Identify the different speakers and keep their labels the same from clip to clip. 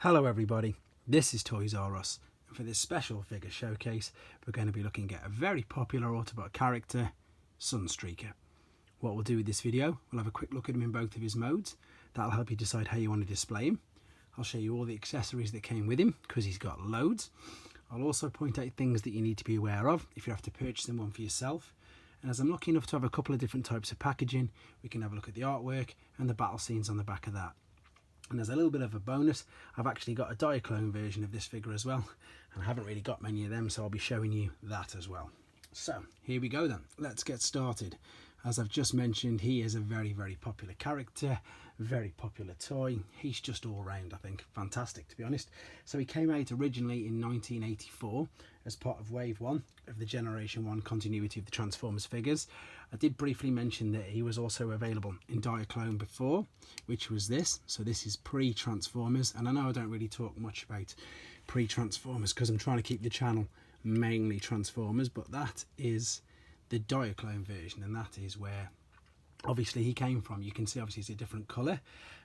Speaker 1: Hello everybody, this is Toys R Us, and for this special figure showcase we're going to be looking at a very popular Autobot character, Sunstreaker. What we'll do with this video, we'll have a quick look at him in both of his modes. That'll help you decide how you want to display him. I'll show you all the accessories that came with him, because he's got loads. I'll also point out things that you need to be aware of if you have to purchase them one for yourself. And as I'm lucky enough to have a couple of different types of packaging, we can have a look at the artwork and the battle scenes on the back of that. And as a little bit of a bonus, I've actually got a diaclone version of this figure as well, and I haven't really got many of them, so I'll be showing you that as well. So here we go then, let's get started. As I've just mentioned, he is a very popular character, very popular toy. He's just all round, I think, fantastic to be honest. So he came out originally in 1984 as part of Wave 1 of the Generation 1 continuity of the Transformers figures. I did briefly mention that he was also available in diaclone before, which was this. So this is pre-Transformers, and I know I don't really talk much about pre-Transformers because I'm trying to keep the channel mainly Transformers, but that is the diaclone version, and that is where obviously he came from. You can see obviously it's a different colour,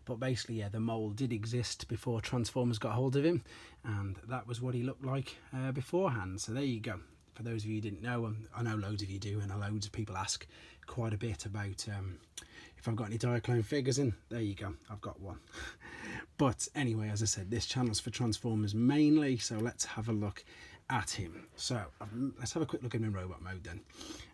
Speaker 1: but basically yeah, the mould did exist before Transformers got hold of him, and that was what he looked like beforehand. So there you go. For those of you who didn't know, I know loads of you do, and loads of people ask quite a bit about if I've got any diaclone figures in. There you go, I've got one. But anyway, as I said, this channel's for Transformers mainly, so let's have a look at him. So let's have a quick look at him in robot mode then.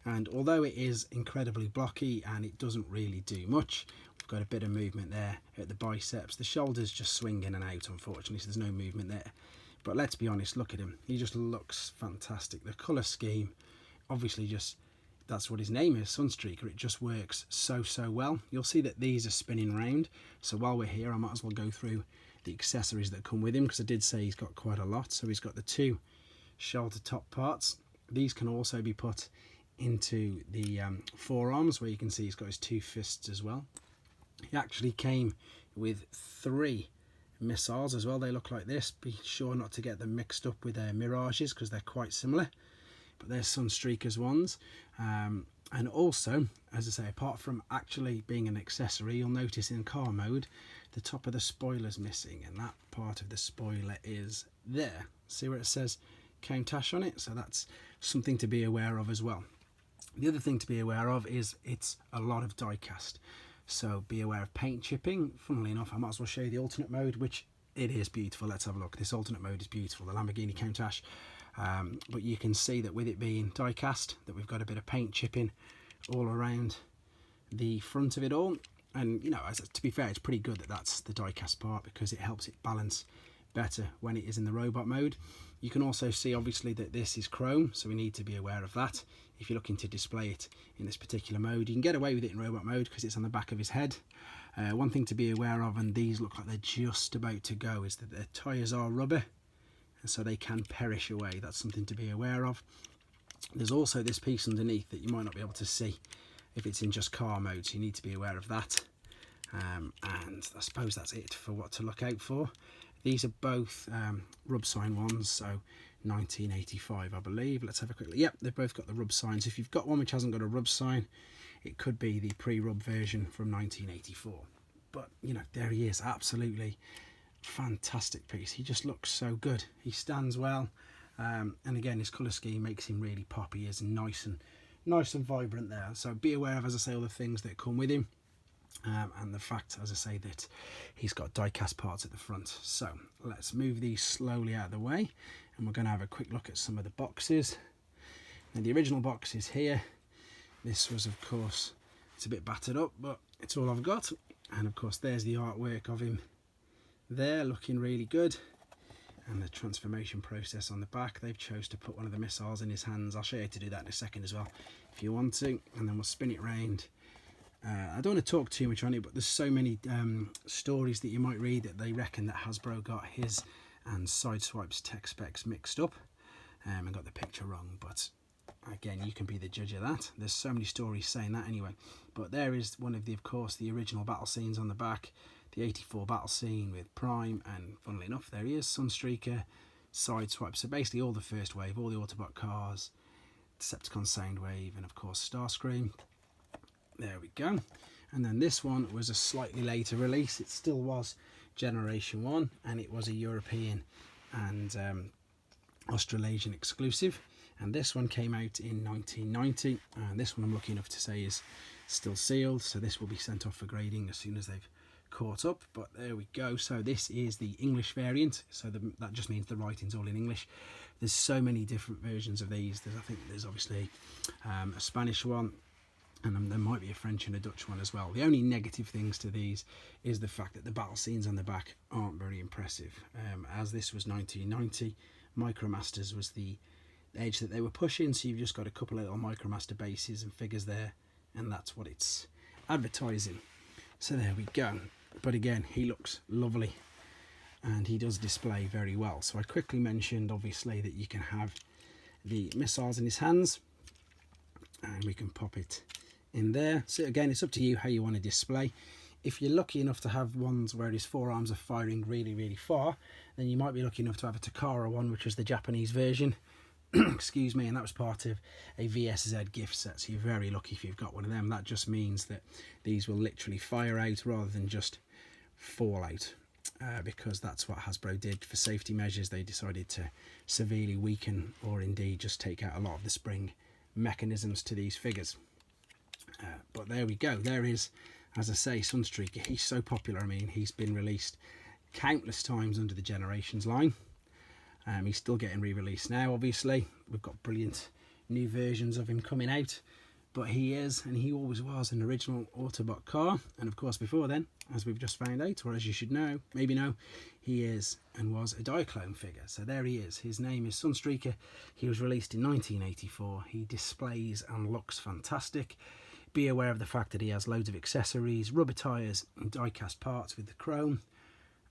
Speaker 1: And although it is incredibly blocky and it doesn't really do much, we've got a bit of movement there at the biceps. The shoulders just swing in and out, unfortunately, so there's no movement there. But let's be honest, look at him, he just looks fantastic. The colour scheme, obviously, just that's what his name is, Sunstreaker. It just works so well. You'll see that these are spinning round, so while we're here I might as well go through the accessories that come with him, because I did say he's got quite a lot. So he's got the two shoulder top parts. These can also be put into the forearms, where you can see he's got his two fists as well. He actually came with 3 missiles as well. They look like this. Be sure not to get them mixed up with their Mirages, because they're quite similar, but they're Sunstreaker's ones. And also, as I say, apart from actually being an accessory, you'll notice in car mode the top of the spoiler's missing, and that part of the spoiler is there. See where it says Countach on it? So that's something to be aware of as well. The other thing to be aware of is it's a lot of die cast, so be aware of paint chipping. Funnily enough, I might as well show you the alternate mode, which it is beautiful. Let's have a look. This alternate mode is beautiful, the Lamborghini Countach. But you can see that with it being die cast, that we've got a bit of paint chipping all around the front of it all. And you know, to be fair, it's pretty good that that's the die cast part, because it helps it balance better when it is in the robot mode. You can also see obviously that this is chrome, so we need to be aware of that if you're looking to display it in this particular mode. You can get away with it in robot mode because it's on the back of his head. One thing to be aware of, and these look like they're just about to go, is that their tyres are rubber, and so they can perish away. That's something to be aware of. There's also this piece underneath that you might not be able to see if it's in just car mode, so you need to be aware of that. And I suppose that's it for what to look out for. These are both rub sign ones, so 1985 I believe. Let's have a quick look. Yep, they've both got the rub signs. If you've got one which hasn't got a rub sign, it could be the pre-rub version from 1984. But you know, there he is, absolutely fantastic piece. He just looks so good. He stands well, and again, his colour scheme makes him really pop. He is nice and vibrant there. So be aware of, as I say, all the things that come with him. And the fact, as I say, that he's got die cast parts at the front. So let's move these slowly out of the way, and we're going to have a quick look at some of the boxes. Now the original box is here. This was, of course, it's a bit battered up, but it's all I've got. And of course there's the artwork of him there, looking really good, and the transformation process on the back. They've chose to put one of the missiles in his hands. I'll show you how to do that in a second as well if you want to, and then we'll spin it round. I don't want to talk too much on it, but there's so many stories that you might read that they reckon that Hasbro got his and Sideswipe's tech specs mixed up and got the picture wrong. But again, you can be the judge of that. There's so many stories saying that anyway. But there is one of the, of course, the original battle scenes on the back, the 84 battle scene with Prime, and funnily enough, there he is, Sunstreaker, Sideswipe. So basically all the first wave, all the Autobot cars, Decepticon Soundwave, and of course Starscream. There we go. And then this one was a slightly later release. It still was Generation 1, and it was a European and Australasian exclusive. And this one came out in 1990, and this one I'm lucky enough to say is still sealed, so this will be sent off for grading as soon as they've caught up. But there we go. So this is the English variant, so that just means the writing's all in English. There's so many different versions of these. I think there's obviously a Spanish one, and there might be a French and a Dutch one as well. The only negative things to these is the fact that the battle scenes on the back aren't very impressive. As this was 1990, Micromasters was the edge that they were pushing, so you've just got a couple of little Micromaster bases and figures there, and that's what it's advertising. So there we go. But again, he looks lovely and he does display very well. So I quickly mentioned obviously that you can have the missiles in his hands, and we can pop it in there. So again, it's up to you how you want to display. If you're lucky enough to have ones where his forearms are firing really far, then you might be lucky enough to have a Takara one, which is the Japanese version. Excuse me, and that was part of a VSZ gift set, so you're very lucky if you've got one of them. That just means that these will literally fire out rather than just fall out, because that's what Hasbro did for safety measures. They decided to severely weaken or indeed just take out a lot of the spring mechanisms to these figures. But there we go. There is, as I say, Sunstreaker. He's so popular. I mean, he's been released countless times under the Generations line. He's still getting re-released now, obviously. We've got brilliant new versions of him coming out. But he is, and he always was, an original Autobot car. And of course, before then, as we've just found out, or as you should know, maybe know, he is and was a diaclone figure. So there he is. His name is Sunstreaker. He was released in 1984. He displays and looks fantastic. Be aware of the fact that he has loads of accessories, rubber tyres and die-cast parts with the chrome.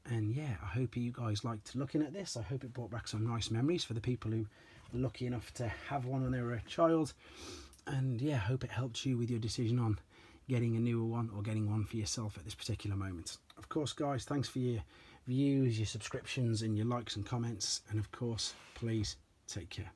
Speaker 1: And yeah, I hope you guys liked looking at this. I hope it brought back some nice memories for the people who were lucky enough to have one when they were a child. And yeah, I hope it helped you with your decision on getting a newer one or getting one for yourself at this particular moment. Of course, guys, thanks for your views, your subscriptions and your likes and comments. And of course, please take care.